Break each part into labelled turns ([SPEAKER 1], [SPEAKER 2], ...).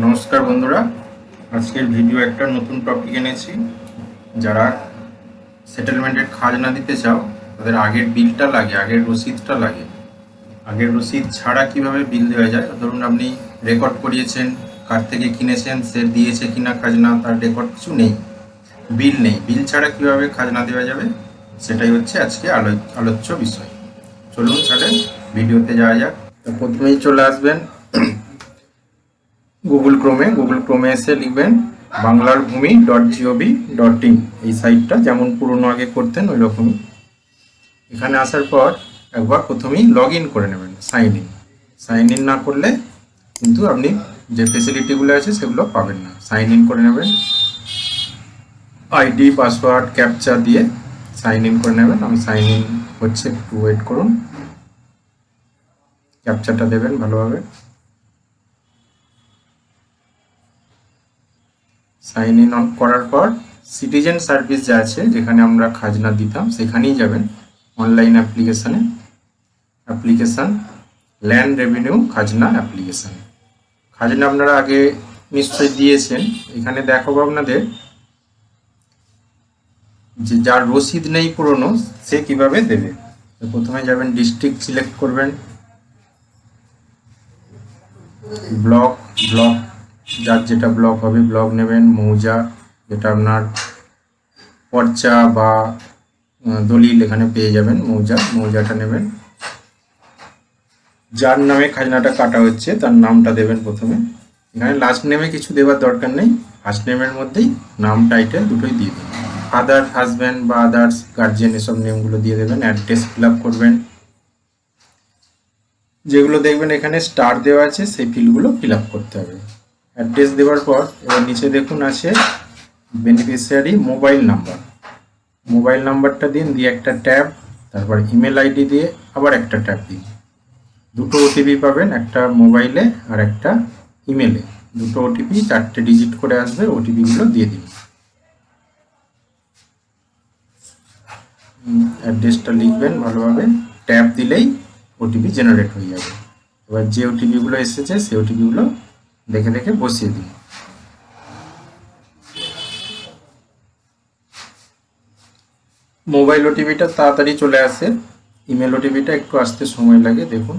[SPEAKER 1] নমস্কার বন্ধুরা, আজকের ভিডিও একটা নতুন টপিক এনেছি। যারা সেটেলমেন্টের খাজনা দিতে চাও তাদের আগের বিলটা লাগে, আগের রসিদটা লাগে। আগের রসিদ ছাড়া কিভাবে বিল দেওয়া যায়? ধরুন আপনি রেকর্ড করিয়েছেন, কার থেকে কিনেছেন, সে দিয়েছে কিনা খাজনা, তার রেকর্ড কিছু নেই, বিল নেই। বিল ছাড়া কিভাবে খাজনা দেওয়া যাবে সেটাই হচ্ছে আজকে আলোচ্য বিষয়। চলুন তাহলে ভিডিওতে যাওয়া যাক। তো প্রথমেই চলে আসবেন গুগল ক্রোমে এসে লিখবেন banglarbhumi.gov.in। এই সাইটটা যেমন পুরনো আগে করতেন ওই রকমই। এখানে আসার পর একবার প্রথমেই লগ ইন করে নেবেন, সাইন ইন না করলে কিন্তু আপনি যে ফেসিলিটিগুলো আছে সেগুলো পাবেন না। সাইন ইন করে নেবেন, আইডি পাসওয়ার্ড ক্যাপচা দিয়ে সাইন ইন করে নেবেন। আমি সাইন ইন হচ্ছে, একটু ওয়েট করুন। ক্যাপচাটা দেবেন ভালোভাবে। সাইন ইন অন করার পর সিটিজেন সার্ভিস যা আছে, যেখানে আমরা খাজনা দিতাম সেখানেই যাবেন। অনলাইন অ্যাপ্লিকেশান ল্যান্ড রেভিনিউ খাজনা অ্যাপ্লিকেশান। খাজনা আপনারা আগে নিশ্চয়ই দিয়েছেন। এখানে দেখাবো আপনাদের যে যার রসিদ নেই পুরনো সে কিভাবে দেবে। তো প্রথমে যাবেন, ডিস্ট্রিক্ট সিলেক্ট করবেন, ব্লক যার যেটা ব্লক হবে ব্লক নেবেন, মৌজা যেটা আপনার পর্চা বা দলিল এখানে পেয়ে যাবেন, মৌজাটা নেবেন। যার নামে খাজনাটা কাটা হচ্ছে তার নামটা দেবেন প্রথমে। এখানে লাস্ট নেমে কিছু দেওয়ার দরকার নেই, ফার্স্ট নেমের মধ্যেই নাম টাইটেল দুটোই দিয়ে দেবেন। ফাদার, হাজব্যান্ড বা আদার্স গার্জিয়ান এসব নেমগুলো দিয়ে দেবেন। অ্যাড্রেস ফিল আপ করবেন, যেগুলো দেখবেন এখানে স্টার দেওয়া আছে সেই ফিল্ডগুলো ফিল আপ করতে হবে। অ্যাড্রেস দেওয়ার পর এবার নিচে দেখুন আছে বেনিফিশিয়ারি মোবাইল নাম্বারটা দিন, দিয়ে একটা ট্যাব, তারপর ইমেল আইডি দিয়ে আবার একটা ট্যাব দিন। দুটো ওটিপি পাবেন, একটা মোবাইলে আর একটা ইমেলে। দুটো ওটিপি 4টে ডিজিট করে আসবে, ওটিপিগুলো দিয়ে দিন। অ্যাড্রেসটা লিখবেন ভালোভাবে, ট্যাব দিলেই ওটিপি জেনারেট হয়ে যাবে। এবার যে ওটিপিগুলো এসেছে সেই ওটিপিগুলো দেখে দেখে বসিয়ে দিন। মোবাইল ওটিপিটা তাড়াতাড়ি চলে আসে, ইমেল ওটিপিটা একটু আসতে সময় লাগে, দেখুন।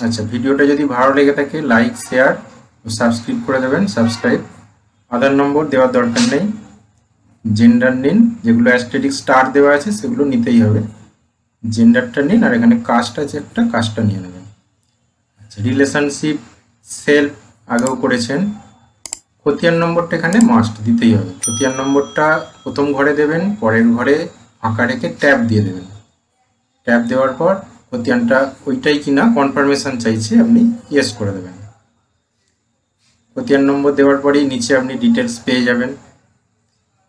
[SPEAKER 1] আচ্ছা, ভিডিওটা যদি ভালো লেগে থাকে লাইক, শেয়ার ও সাবস্ক্রাইব করে দেবেন। আধার নম্বর দেওয়ার দরকার নেই। জেন্ডার নিন, যেগুলো অ্যাস্থেটিক স্টার দেওয়া আছে সেগুলো নিতেই হবে। জেন্ডারটা নিন, আর এখানে কাস্ট আছে একটা, কাস্টটা নিয়ে নেবেন। আচ্ছা, রিলেশনশিপ সেলফ আগেও করেছেন। খতিয়ান নম্বরটা এখানে মাস্ট দিতেই হবে। খতিয়ান নম্বরটা প্রথম ঘরে দেবেন, পরের ঘরে ফাঁকা রেখে ট্যাব দিয়ে দেবেন। ট্যাব দেওয়ার পর খতিয়ানটা ওইটাই কিনা কনফার্মেশন চাইছে, আপনি ইয়েস করে দেবেন। খতিয়ান নম্বর দেওয়ার পরেই নিচে আপনি ডিটেলস পেয়ে যাবেন।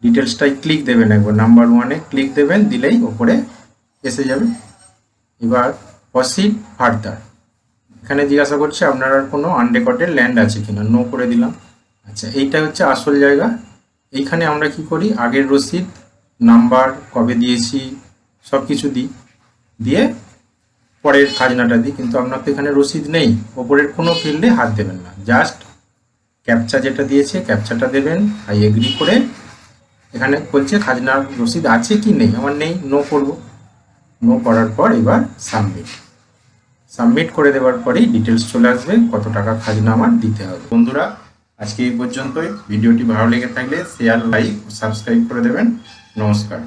[SPEAKER 1] ডিটেলসটাই ক্লিক দেবেন, একবার নাম্বার 1-এ ক্লিক দেবেন, দিলেই ওপরে এসে যাবে। এবার প্রসিড ফার্দার, এখানে জিজ্ঞাসা করছে আপনার আর কোনো আনরেকর্ডেড ল্যান্ড আছে কিনা, নো করে দিলাম। আচ্ছা, এইটা হচ্ছে আসল জায়গা। এইখানে আমরা কি করি, আগের রসিদ, নাম্বার, কবে দিয়েছি সব কিছু দিয়ে পরের খাজনাটা দিই। কিন্তু আপনার তো এখানে রসিদ নেই, ওপরের কোনো ফিল্ডে হাত দেবেন না, জাস্ট ক্যাপচা যেটা দিয়েছে ক্যাপচাটা দেবেন। আই এগ্রি করে এখানে বলছে খাজনার রসিদ আছে কি নেই, আমার নেই, নো করব। নো করার পর এবার সাবমিট করে দেওয়ার পরেই ডিটেলস চলে আসবে কত টাকা খাজনা আমার দিতে হবে। বন্ধুরা, আজকে এই পর্যন্তই। ভিডিওটি ভালো লেগে থাকলে শেয়ার, লাইক ও সাবস্ক্রাইব করে দেবেন। নমস্কার।